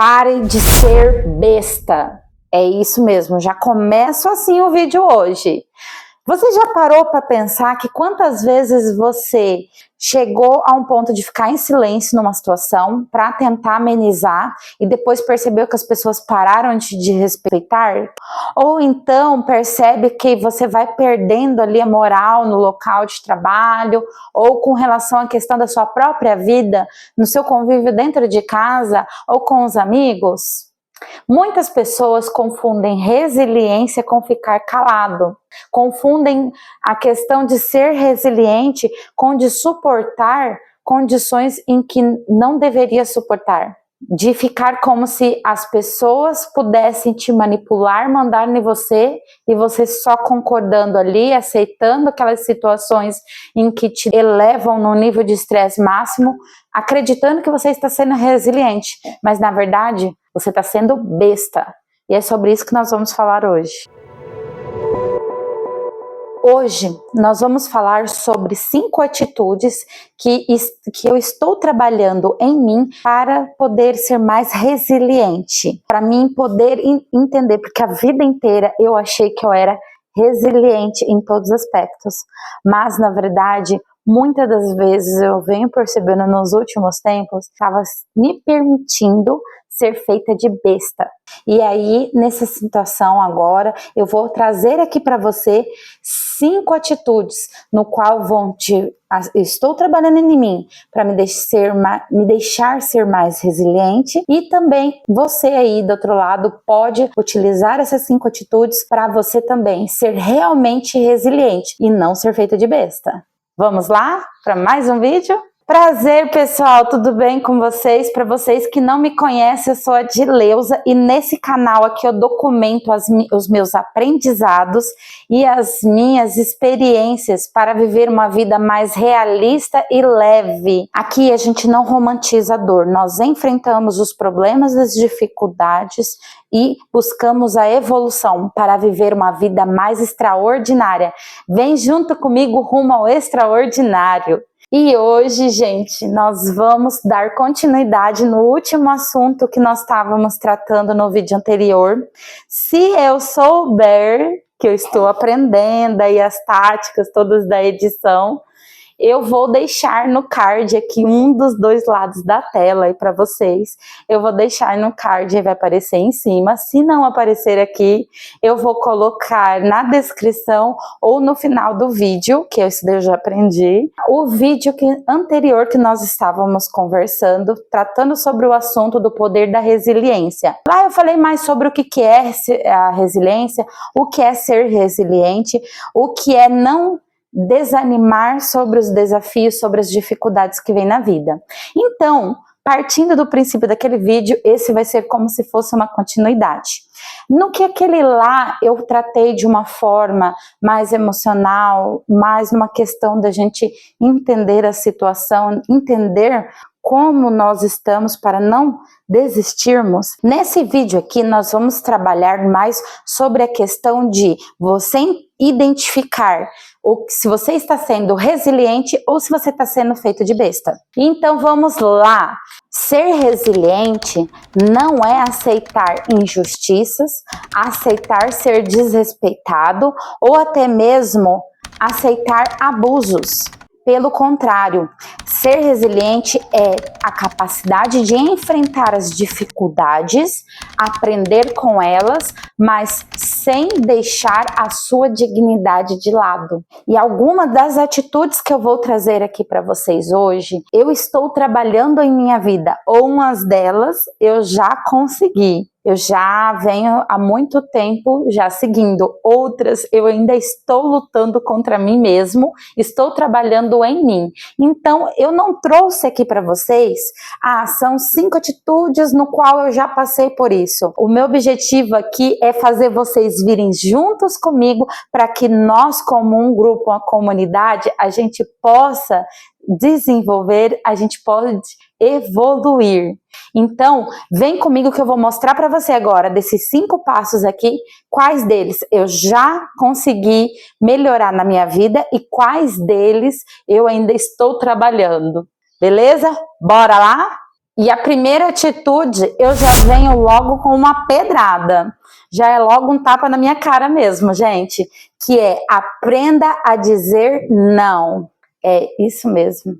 Pare de ser besta. É isso mesmo, já começo assim o vídeo hoje. Você já parou para pensar que quantas vezes você chegou a um ponto de ficar em silêncio numa situação para tentar amenizar e depois percebeu que as pessoas pararam de respeitar? Ou então percebe que você vai perdendo ali a moral no local de trabalho ou com relação à questão da sua própria vida, no seu convívio dentro de casa ou com os amigos? Muitas pessoas confundem resiliência com ficar calado, confundem a questão de ser resiliente com de suportar condições em que não deveria suportar, de ficar como se as pessoas pudessem te manipular, mandar em você e você só concordando ali, aceitando aquelas situações em que te elevam no nível de estresse máximo, acreditando que você está sendo resiliente, mas na verdade você está sendo besta. E é sobre isso que nós vamos falar hoje. Hoje nós vamos falar sobre 5 atitudes que eu estou trabalhando em mim para poder ser mais resiliente. Para mim poder entender, porque a vida inteira eu achei que eu era resiliente em todos os aspectos. Mas na verdade, muitas das vezes eu venho percebendo nos últimos tempos, estava me permitindo ser feita de besta. E aí, nessa situação agora, eu vou trazer aqui para você 5 atitudes no qual estou trabalhando em mim para me deixar ser mais resiliente, e também você aí do outro lado pode utilizar essas 5 atitudes para você também ser realmente resiliente e não ser feita de besta. Vamos lá para mais um vídeo? Prazer, pessoal, tudo bem com vocês? Para vocês que não me conhecem, eu sou a Dileuza e nesse canal aqui eu documento os meus aprendizados e as minhas experiências para viver uma vida mais realista e leve. Aqui a gente não romantiza a dor, nós enfrentamos os problemas e as dificuldades e buscamos a evolução para viver uma vida mais extraordinária. Vem junto comigo rumo ao extraordinário. E hoje, gente, nós vamos dar continuidade no último assunto que nós estávamos tratando no vídeo anterior. Se eu souber que eu estou aprendendo aí as táticas todas da edição, eu vou deixar no card aqui um dos 2 lados da tela aí para vocês. Eu vou deixar no card e vai aparecer em cima. Se não aparecer aqui, eu vou colocar na descrição ou no final do vídeo, que esse daí eu já aprendi, o vídeo anterior que nós estávamos conversando, tratando sobre o assunto do poder da resiliência. Lá eu falei mais sobre o que é a resiliência, o que é ser resiliente, o que é não desanimar sobre os desafios, sobre as dificuldades que vem na vida. Então, partindo do princípio daquele vídeo, esse vai ser como se fosse uma continuidade. No que aquele lá eu tratei de uma forma mais emocional, mais uma questão da gente entender a situação, entender como nós estamos para não desistirmos. Nesse vídeo aqui nós vamos trabalhar mais sobre a questão de você identificar se você está sendo resiliente ou se você está sendo feito de besta. Então vamos lá. Ser resiliente não é aceitar injustiças, aceitar ser desrespeitado ou até mesmo aceitar abusos. Pelo contrário, ser resiliente é a capacidade de enfrentar as dificuldades, aprender com elas, mas sem deixar a sua dignidade de lado. E algumas das atitudes que eu vou trazer aqui para vocês hoje, eu estou trabalhando em minha vida. Umas delas eu já consegui. Eu já venho há muito tempo já seguindo. Outras eu ainda estou lutando contra mim mesmo, estou trabalhando em mim. Então eu não trouxe aqui para vocês, são 5 atitudes no qual eu já passei por isso. O meu objetivo aqui é fazer vocês virem juntos comigo para que nós, como um grupo, uma comunidade, a gente possa desenvolver, a gente pode evoluir. Então, vem comigo que eu vou mostrar para você agora, desses 5 passos aqui, quais deles eu já consegui melhorar na minha vida e quais deles eu ainda estou trabalhando. Beleza? Bora lá? E a primeira atitude, eu já venho logo com uma pedrada. Já é logo um tapa na minha cara mesmo, gente. Que é, aprenda a dizer não. É isso mesmo.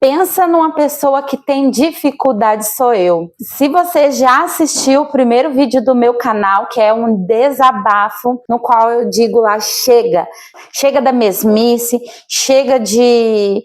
Pensa numa pessoa que tem dificuldade, sou eu. Se você já assistiu o primeiro vídeo do meu canal, que é um desabafo, no qual eu digo lá, chega. Chega da mesmice, chega de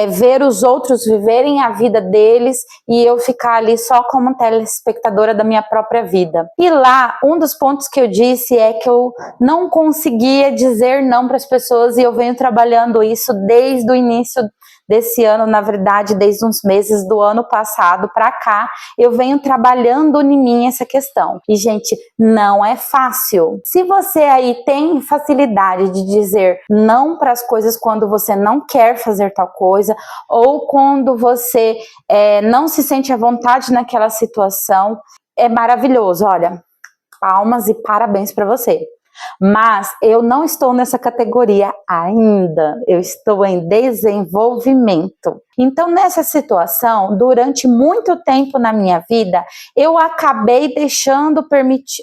ver os outros viverem a vida deles e eu ficar ali só como telespectadora da minha própria vida. E lá, um dos pontos que eu disse é que eu não conseguia dizer não para as pessoas e eu venho trabalhando isso desde o início desse ano, na verdade, desde uns meses do ano passado para cá, eu venho trabalhando em mim essa questão. E, gente, não é fácil. Se você aí tem facilidade de dizer não para as coisas quando você não quer fazer tal coisa, ou quando você não se sente à vontade naquela situação, é maravilhoso. Olha, palmas e parabéns para você. Mas eu não estou nessa categoria ainda, eu estou em desenvolvimento. Então, nessa situação, durante muito tempo na minha vida, eu acabei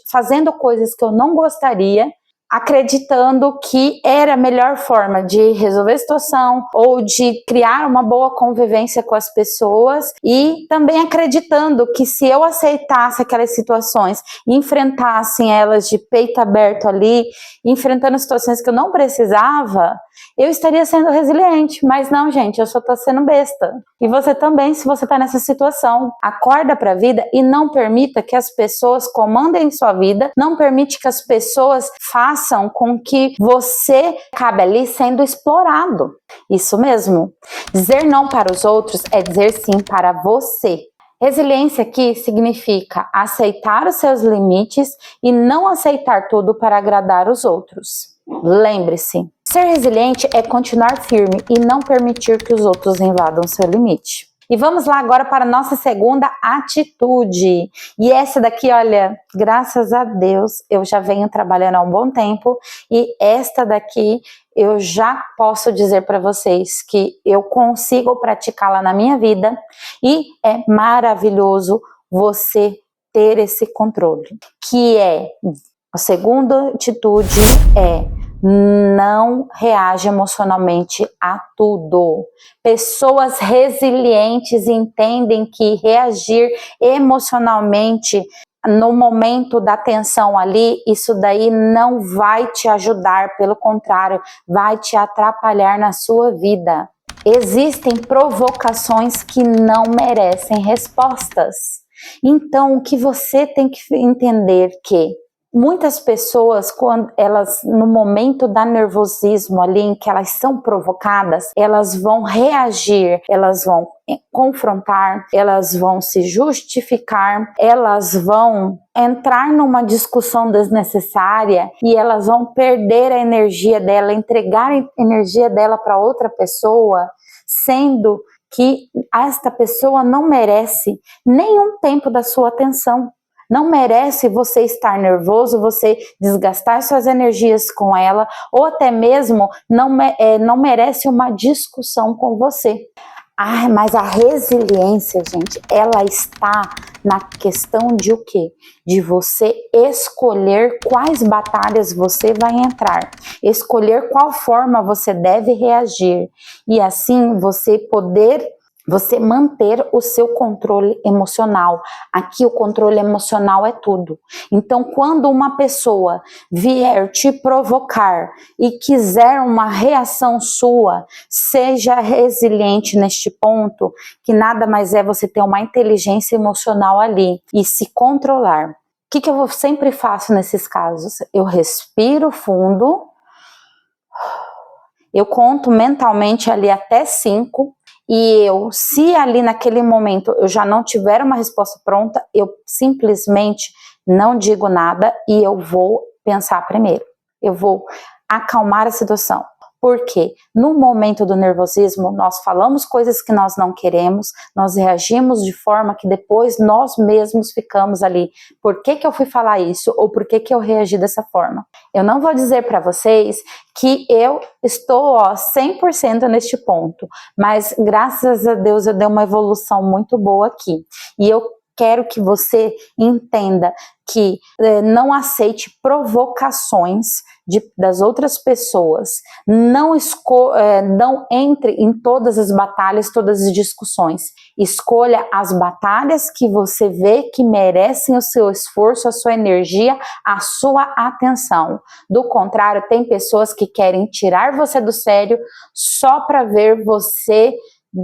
fazendo coisas que eu não gostaria, acreditando que era a melhor forma de resolver a situação ou de criar uma boa convivência com as pessoas e também acreditando que se eu aceitasse aquelas situações e enfrentasse elas de peito aberto ali, enfrentando situações que eu não precisava, eu estaria sendo resiliente, mas não, gente, eu só tô sendo besta. E você também, se você tá nessa situação, acorda pra vida e não permita que as pessoas comandem sua vida, não permite que as pessoas façam com que você acabe ali sendo explorado. Isso mesmo. Dizer não para os outros é dizer sim para você. Resiliência aqui significa aceitar os seus limites e não aceitar tudo para agradar os outros. Lembre-se, ser resiliente é continuar firme e não permitir que os outros invadam seu limite. E vamos lá agora para a nossa segunda atitude. E essa daqui, olha, graças a Deus, eu já venho trabalhando há um bom tempo e esta daqui eu já posso dizer para vocês que eu consigo praticá-la na minha vida e é maravilhoso você ter esse controle. Que é, a segunda atitude é não reage emocionalmente a tudo. Pessoas resilientes entendem que reagir emocionalmente no momento da tensão ali, isso daí não vai te ajudar, pelo contrário, vai te atrapalhar na sua vida. Existem provocações que não merecem respostas. Então, o que você tem que entender que muitas pessoas, quando elas, no momento da nervosismo ali, em que elas são provocadas, elas vão reagir, elas vão confrontar, elas vão se justificar, elas vão entrar numa discussão desnecessária e elas vão perder a energia dela, entregar a energia dela para outra pessoa, sendo que esta pessoa não merece nenhum tempo da sua atenção. Não merece você estar nervoso, você desgastar suas energias com ela, ou até mesmo não merece uma discussão com você. Ah, mas a resiliência, gente, ela está na questão de o quê? De você escolher quais batalhas você vai entrar, escolher qual forma você deve reagir, e assim você manter o seu controle emocional. Aqui o controle emocional é tudo. Então, quando uma pessoa vier te provocar e quiser uma reação sua, seja resiliente neste ponto, que nada mais é você ter uma inteligência emocional ali e se controlar. O que eu sempre faço nesses casos? Eu respiro fundo, eu conto mentalmente ali até 5, e se ali naquele momento eu já não tiver uma resposta pronta, eu simplesmente não digo nada e eu vou pensar primeiro. Eu vou acalmar a situação. Porque no momento do nervosismo, nós falamos coisas que nós não queremos, nós reagimos de forma que depois nós mesmos ficamos ali. Por que eu fui falar isso? Ou por que eu reagi dessa forma? Eu não vou dizer para vocês que eu estou 100% neste ponto, mas graças a Deus eu dei uma evolução muito boa aqui. E eu quero que você entenda que não aceite provocações das outras pessoas, não entre em todas as batalhas, todas as discussões. Escolha as batalhas que você vê que merecem o seu esforço, a sua energia, a sua atenção. Do contrário, tem pessoas que querem tirar você do sério só para ver você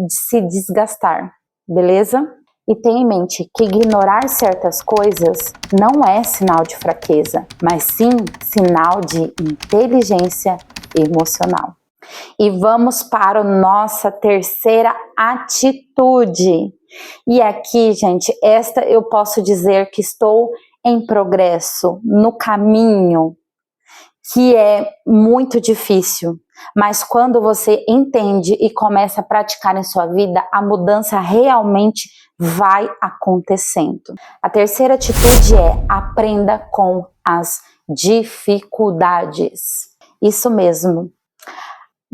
se desgastar, beleza? E tenha em mente que ignorar certas coisas não é sinal de fraqueza, mas sim sinal de inteligência emocional. E vamos para a nossa terceira atitude. E aqui, gente, esta eu posso dizer que estou em progresso, no caminho, que é muito difícil. Mas quando você entende e começa a praticar em sua vida, a mudança realmente vai acontecendo. A terceira atitude é: aprenda com as dificuldades. Isso mesmo.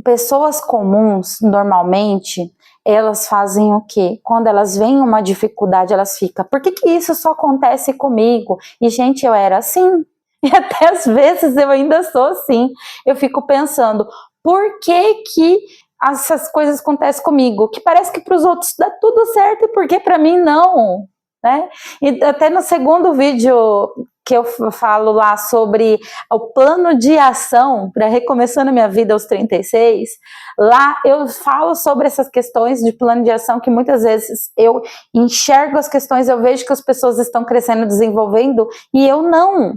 Pessoas comuns, normalmente, elas fazem o quê? Quando elas veem uma dificuldade, elas ficam: por que isso só acontece comigo? E, gente, eu era assim. E até às vezes eu ainda sou assim. Eu fico pensando, por que essas coisas acontecem comigo? Que parece que para os outros dá tudo certo e por que para mim não? Né? E até no segundo vídeo que eu falo lá sobre o plano de ação para recomeçando a minha vida aos 36, lá eu falo sobre essas questões de plano de ação que muitas vezes eu enxergo as questões, eu vejo que as pessoas estão crescendo, desenvolvendo e eu não.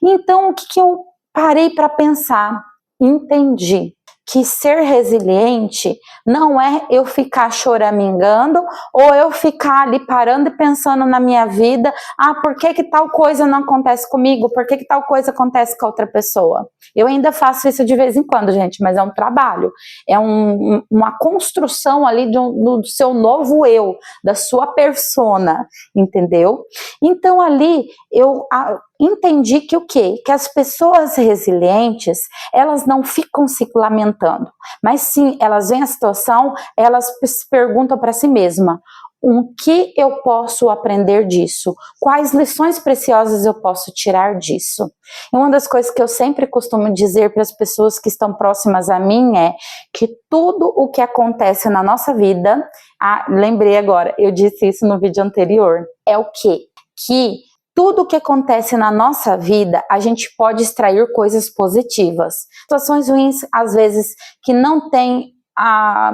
Então, o que eu parei para pensar? Entendi que ser resiliente não é eu ficar choramingando ou eu ficar ali parando e pensando na minha vida, por que tal coisa não acontece comigo? Por que tal coisa acontece com outra pessoa? Eu ainda faço isso de vez em quando, gente, mas é um trabalho, é uma construção ali do seu novo eu, da sua persona, entendeu? Então ali eu entendi que o quê? Que as pessoas resilientes, elas não ficam se lamentando, mas sim, elas veem a situação, elas se perguntam para si mesma: o que eu posso aprender disso? Quais lições preciosas eu posso tirar disso? E uma das coisas que eu sempre costumo dizer para as pessoas que estão próximas a mim é que tudo o que acontece na nossa vida, lembrei agora, eu disse isso no vídeo anterior, é o quê? Que tudo que acontece na nossa vida, a gente pode extrair coisas positivas. Situações ruins, às vezes, que não tem,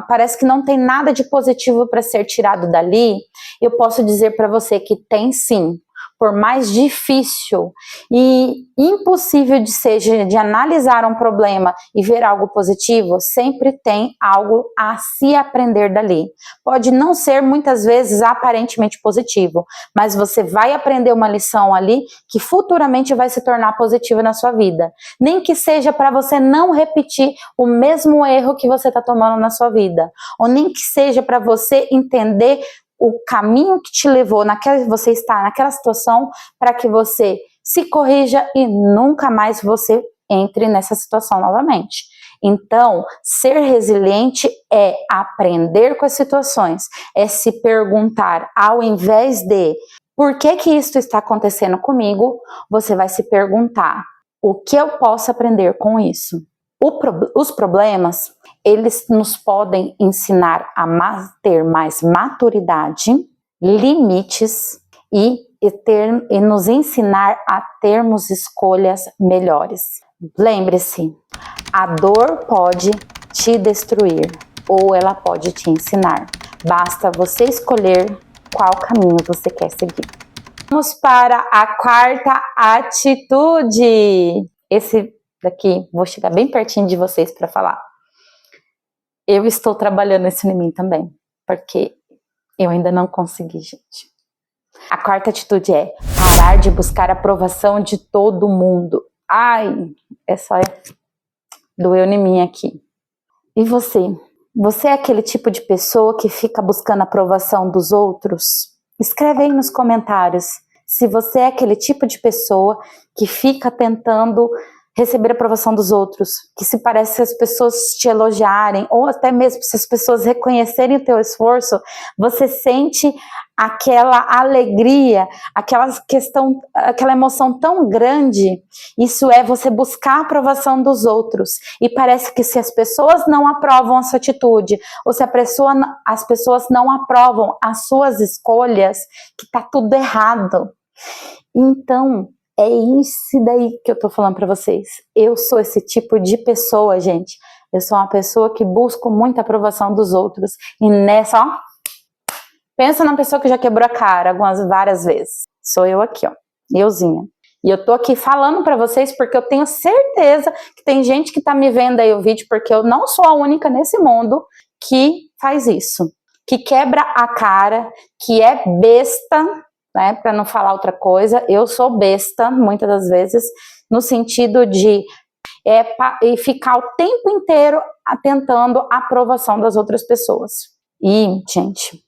parece que não tem nada de positivo para ser tirado dali, eu posso dizer para você que tem sim. Por mais difícil e impossível de analisar um problema e ver algo positivo, sempre tem algo a se aprender dali. Pode não ser muitas vezes aparentemente positivo, mas você vai aprender uma lição ali que futuramente vai se tornar positiva na sua vida. Nem que seja para você não repetir o mesmo erro que você está tomando na sua vida, ou nem que seja para você entender o caminho que te levou você está naquela situação para que você se corrija e nunca mais você entre nessa situação novamente. Então, ser resiliente é aprender com as situações, é se perguntar, ao invés de por que isso está acontecendo comigo, você vai se perguntar o que eu posso aprender com isso. Os problemas, eles nos podem ensinar a ter mais maturidade, limites e nos ensinar a termos escolhas melhores. Lembre-se, a dor pode te destruir ou ela pode te ensinar. Basta você escolher qual caminho você quer seguir. Vamos para a quarta atitude. Esse daqui, vou chegar bem pertinho de vocês para falar. Eu estou trabalhando isso em mim também, porque eu ainda não consegui, gente. A quarta atitude é parar de buscar a aprovação de todo mundo. Ai, doeu em mim aqui. E você? Você é aquele tipo de pessoa que fica buscando a aprovação dos outros? Escreve aí nos comentários se você é aquele tipo de pessoa que fica tentando receber a aprovação dos outros, que se parece que as pessoas te elogiarem, ou até mesmo se as pessoas reconhecerem o teu esforço, você sente aquela alegria, aquela emoção tão grande. Isso é você buscar a aprovação dos outros, e parece que se as pessoas não aprovam a sua atitude, ou se as pessoas não aprovam as suas escolhas, que tá tudo errado. Então, é isso daí que eu tô falando pra vocês. Eu sou esse tipo de pessoa, gente. Eu sou uma pessoa que busca muita aprovação dos outros. E nessa, ó, pensa na pessoa que já quebrou a cara várias vezes. Sou eu aqui, ó. Euzinha. E eu tô aqui falando pra vocês porque eu tenho certeza que tem gente que tá me vendo aí o vídeo, porque eu não sou a única nesse mundo que faz isso. Que quebra a cara, que é besta, né, para não falar outra coisa. Eu sou besta, muitas das vezes, no sentido de ficar o tempo inteiro tentando a aprovação das outras pessoas. E, gente,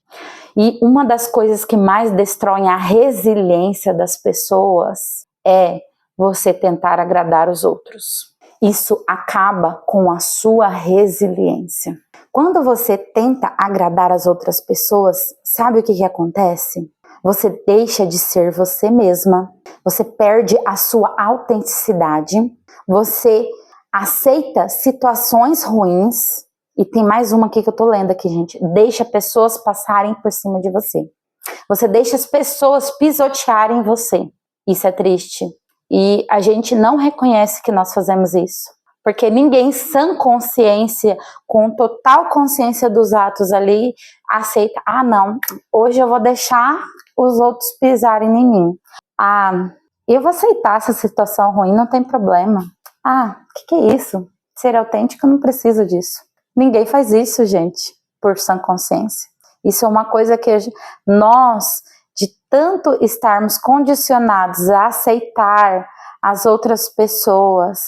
uma das coisas que mais destroem a resiliência das pessoas é você tentar agradar os outros. Isso acaba com a sua resiliência. Quando você tenta agradar as outras pessoas, sabe o que acontece? Você deixa de ser você mesma, você perde a sua autenticidade, você aceita situações ruins, e tem mais uma aqui que eu tô lendo aqui, gente, deixa pessoas passarem por cima de você. Você deixa as pessoas pisotearem você. Isso é triste. E a gente não reconhece que nós fazemos isso. Porque ninguém sã consciência, com total consciência dos atos ali, aceita, ah não, hoje eu vou deixar os outros pisarem em mim. Ah, eu vou aceitar essa situação ruim, não tem problema. Ah, o que é isso? Ser autêntico não precisa disso. Ninguém faz isso, gente, por sã consciência. Isso é uma coisa que nós, de tanto estarmos condicionados a aceitar as outras pessoas,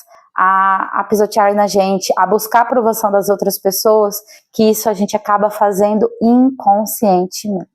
a pisotear na gente, a buscar a aprovação das outras pessoas, que isso a gente acaba fazendo inconscientemente.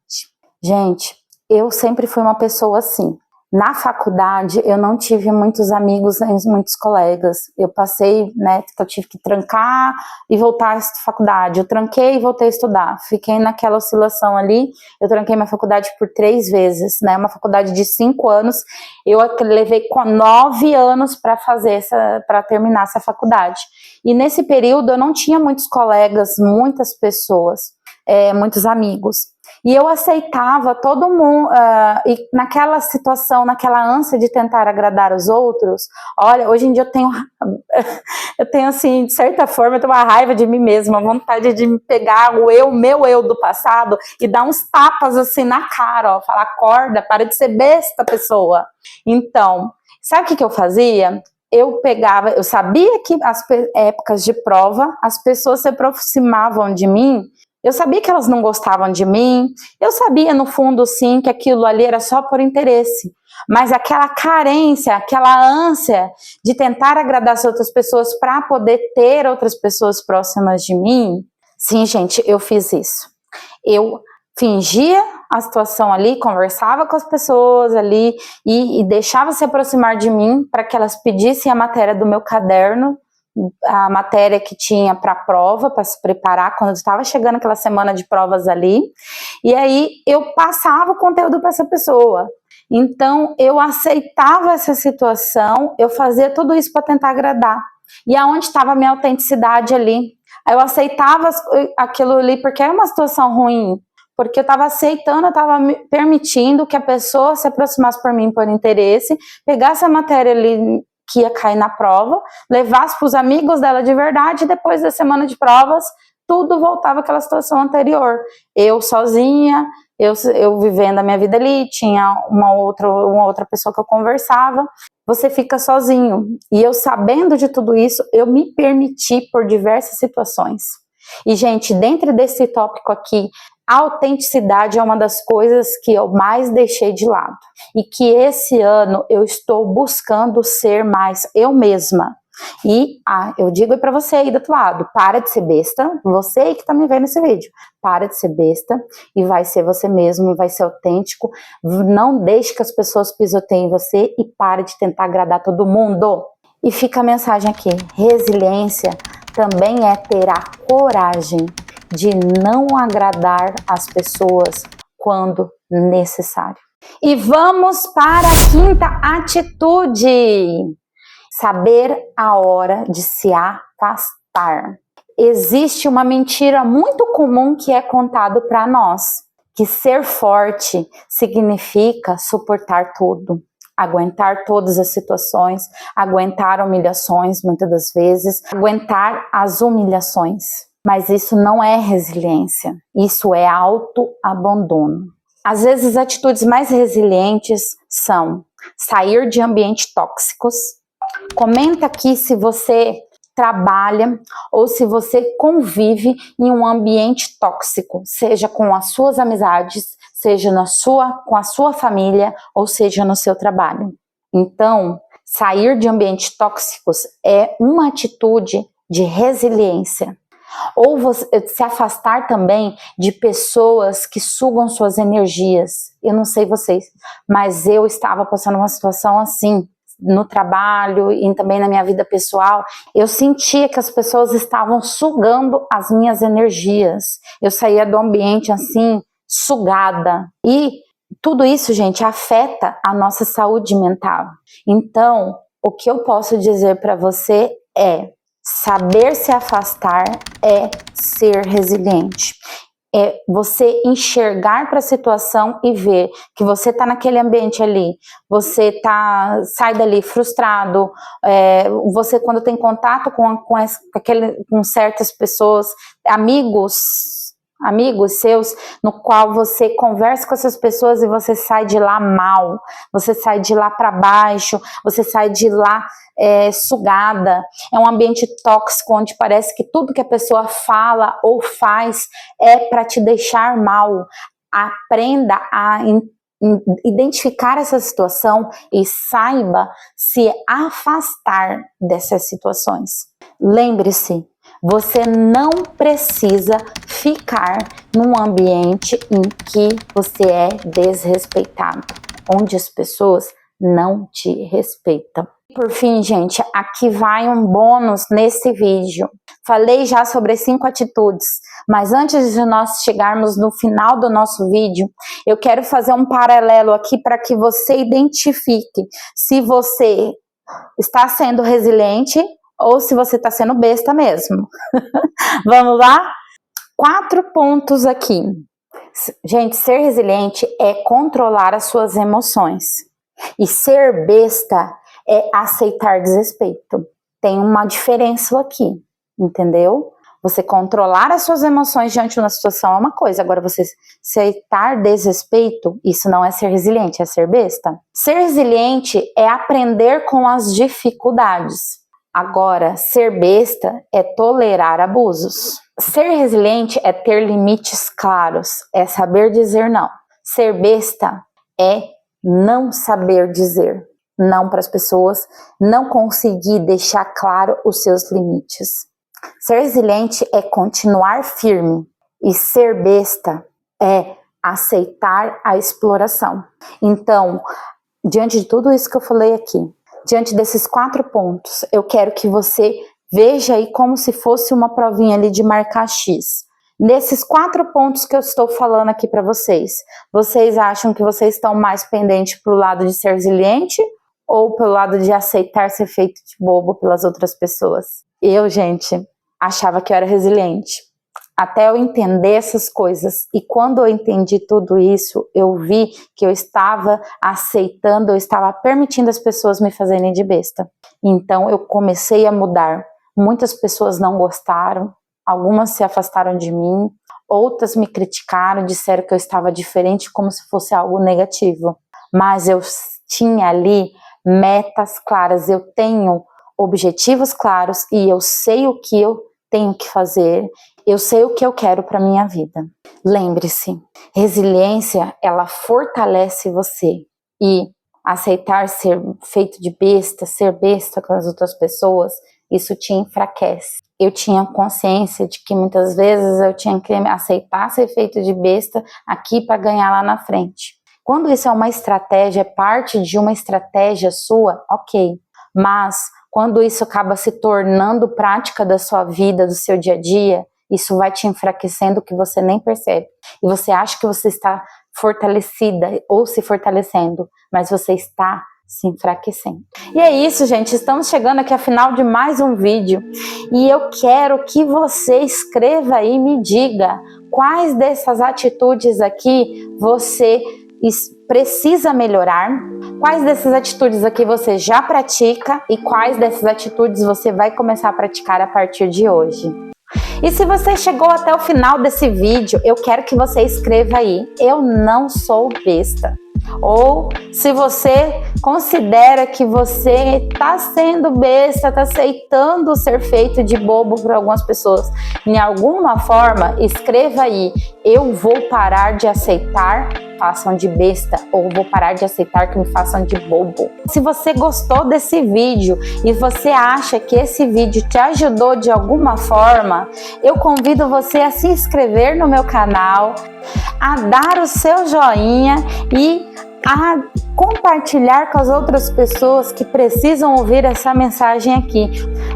Gente, eu sempre fui uma pessoa assim. Na faculdade, eu não tive muitos amigos, muitos colegas. Eu passei, né, que eu tive que trancar e voltar à faculdade. Eu tranquei e voltei a estudar. Fiquei naquela oscilação ali. Eu tranquei minha faculdade por 3 vezes, né? Uma faculdade de 5 anos. Eu levei 9 anos para terminar essa faculdade. E nesse período, eu não tinha muitos colegas, muitas pessoas, muitos amigos. E eu aceitava todo mundo, e naquela situação, naquela ânsia de tentar agradar os outros, olha, hoje em dia eu tenho assim, de certa forma, eu tenho uma raiva de mim mesma, vontade de me pegar meu eu do passado e dar uns tapas assim na cara, ó, falar, acorda, para de ser besta, pessoa. Então, sabe o que eu fazia? Eu sabia que as épocas de prova, as pessoas se aproximavam de mim. Eu sabia que elas não gostavam de mim, eu sabia no fundo sim que aquilo ali era só por interesse, mas aquela carência, aquela ânsia de tentar agradar as outras pessoas para poder ter outras pessoas próximas de mim, sim, gente, eu fiz isso. Eu fingia a situação ali, conversava com as pessoas ali e deixava se aproximar de mim para que elas pedissem a matéria do meu caderno, a matéria que tinha para a prova, para se preparar, quando estava chegando aquela semana de provas ali, e aí eu passava o conteúdo para essa pessoa. Então, eu aceitava essa situação, eu fazia tudo isso para tentar agradar. E aonde estava a minha autenticidade ali? Eu aceitava aquilo ali porque era uma situação ruim, porque eu estava aceitando, eu estava me permitindo que a pessoa se aproximasse por mim por interesse, pegasse a matéria ali que ia cair na prova, levasse para os amigos dela de verdade, e depois da semana de provas, tudo voltava àquela situação anterior. Eu sozinha, eu vivendo a minha vida ali, tinha uma outra pessoa que eu conversava, você fica sozinho. E eu, sabendo de tudo isso, eu me permiti por diversas situações. E, gente, dentro desse tópico aqui, a autenticidade é uma das coisas que eu mais deixei de lado. E que esse ano eu estou buscando ser mais eu mesma. E eu digo para você aí do outro lado, para de ser besta, você aí que tá me vendo nesse vídeo, para de ser besta e vai ser você mesmo, vai ser autêntico, não deixe que as pessoas pisoteiem você e pare de tentar agradar todo mundo. E fica a mensagem aqui, resiliência também é ter a coragem de não agradar as pessoas quando necessário. E vamos para a quinta atitude. Saber a hora de se afastar. Existe uma mentira muito comum que é contado para nós, que ser forte significa suportar tudo, aguentar todas as situações, aguentar humilhações muitas das vezes, aguentar as humilhações. Mas isso não é resiliência, isso é autoabandono. Às vezes as atitudes mais resilientes são sair de ambientes tóxicos. Comenta aqui se você trabalha ou se você convive em um ambiente tóxico, seja com as suas amizades, seja com a sua família ou seja no seu trabalho. Então, sair de ambientes tóxicos é uma atitude de resiliência. Ou você, se afastar também de pessoas que sugam suas energias. Eu não sei vocês, mas eu estava passando uma situação assim, no trabalho e também na minha vida pessoal. Eu sentia que as pessoas estavam sugando as minhas energias. Eu saía do ambiente assim, sugada. E tudo isso, gente, afeta a nossa saúde mental. Então, o que eu posso dizer para você é: saber se afastar é ser resiliente. É você enxergar para a situação e ver que você está naquele ambiente ali, você sai dali frustrado, você quando tem contato com certas pessoas, amigos seus, no qual você conversa com essas pessoas e você sai de lá mal, você sai de lá para baixo, você sai de lá sugada. É um ambiente tóxico onde parece que tudo que a pessoa fala ou faz é para te deixar mal. Aprenda a identificar essa situação e saiba se afastar dessas situações. Lembre-se, você não precisa ficar num ambiente em que você é desrespeitado, onde as pessoas não te respeitam. Por fim, gente, aqui vai um bônus nesse vídeo. Falei já sobre as 5 atitudes, mas antes de nós chegarmos no final do nosso vídeo, eu quero fazer um paralelo aqui para que você identifique se você está sendo resiliente ou se você está sendo besta mesmo. Vamos lá? 4 pontos aqui. Gente, ser resiliente é controlar as suas emoções. E ser besta é aceitar desrespeito. Tem uma diferença aqui, entendeu? Você controlar as suas emoções diante de uma situação é uma coisa, agora você aceitar desrespeito, isso não é ser resiliente, é ser besta. Ser resiliente é aprender com as dificuldades. Agora, ser besta é tolerar abusos. Ser resiliente é ter limites claros, é saber dizer não. Ser besta é não saber dizer não para as pessoas, não conseguir deixar claro os seus limites. Ser resiliente é continuar firme e ser besta é aceitar a exploração. Então, diante de tudo isso que eu falei aqui, diante desses 4 pontos, eu quero que você veja aí como se fosse uma provinha ali de marcar X. Nesses 4 pontos que eu estou falando aqui para vocês, vocês acham que vocês estão mais pendentes para o lado de ser resiliente ou pelo lado de aceitar ser feito de bobo pelas outras pessoas? Eu, gente, achava que eu era resiliente. Até eu entender essas coisas. E quando eu entendi tudo isso, eu vi que eu estava aceitando, eu estava permitindo as pessoas me fazerem de besta. Então eu comecei a mudar. Muitas pessoas não gostaram, algumas se afastaram de mim, outras me criticaram, disseram que eu estava diferente como se fosse algo negativo. Mas eu tinha ali metas claras, eu tenho objetivos claros e eu sei o que eu tenho que fazer, eu sei o que eu quero para minha vida. Lembre-se, resiliência, ela fortalece você e aceitar ser feito de besta, ser besta com as outras pessoas, isso te enfraquece. Eu tinha consciência de que muitas vezes eu tinha que aceitar ser feito de besta aqui para ganhar lá na frente. Quando isso é uma estratégia, é parte de uma estratégia sua, ok. Mas quando isso acaba se tornando prática da sua vida, do seu dia a dia, isso vai te enfraquecendo que você nem percebe. E você acha que você está fortalecida ou se fortalecendo, mas você está se enfraquecendo. E é isso, gente, estamos chegando aqui ao final de mais um vídeo e eu quero que você escreva aí e me diga quais dessas atitudes aqui você precisa melhorar, quais dessas atitudes aqui você já pratica e quais dessas atitudes você vai começar a praticar a partir de hoje. E se você chegou até o final desse vídeo, eu quero que você escreva aí, eu não sou besta. Ou se você considera que você está sendo besta, está aceitando ser feito de bobo por algumas pessoas, em alguma forma, escreva aí, eu vou parar de aceitar façam de besta, ou vou parar de aceitar que me façam de bobo. Se você gostou desse vídeo e você acha que esse vídeo te ajudou de alguma forma, eu convido você a se inscrever no meu canal, a dar o seu joinha e a compartilhar com as outras pessoas que precisam ouvir essa mensagem aqui,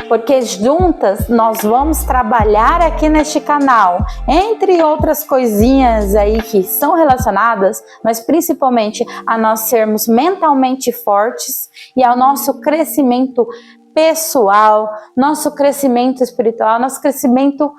porque juntas nós vamos trabalhar aqui neste canal, entre outras coisinhas aí que são relacionadas, mas principalmente a nós sermos mentalmente fortes e ao nosso crescimento pessoal, nosso crescimento espiritual, nosso crescimento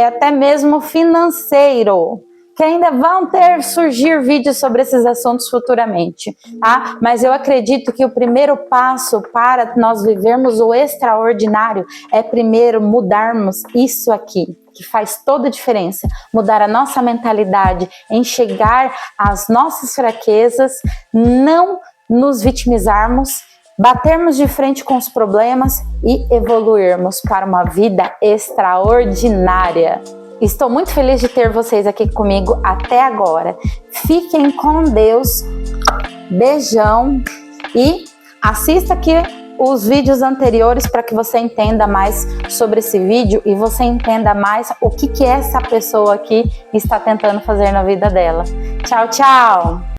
até mesmo financeiro, que ainda vão surgir vídeos sobre esses assuntos futuramente, tá? Mas eu acredito que o primeiro passo para nós vivermos o extraordinário é primeiro mudarmos isso aqui, que faz toda a diferença, mudar a nossa mentalidade, enxergar as nossas fraquezas, não nos vitimizarmos, batermos de frente com os problemas e evoluirmos para uma vida extraordinária. Estou muito feliz de ter vocês aqui comigo até agora. Fiquem com Deus, beijão e assista aqui os vídeos anteriores para que você entenda mais sobre esse vídeo e você entenda mais o que essa pessoa aqui está tentando fazer na vida dela. Tchau, tchau!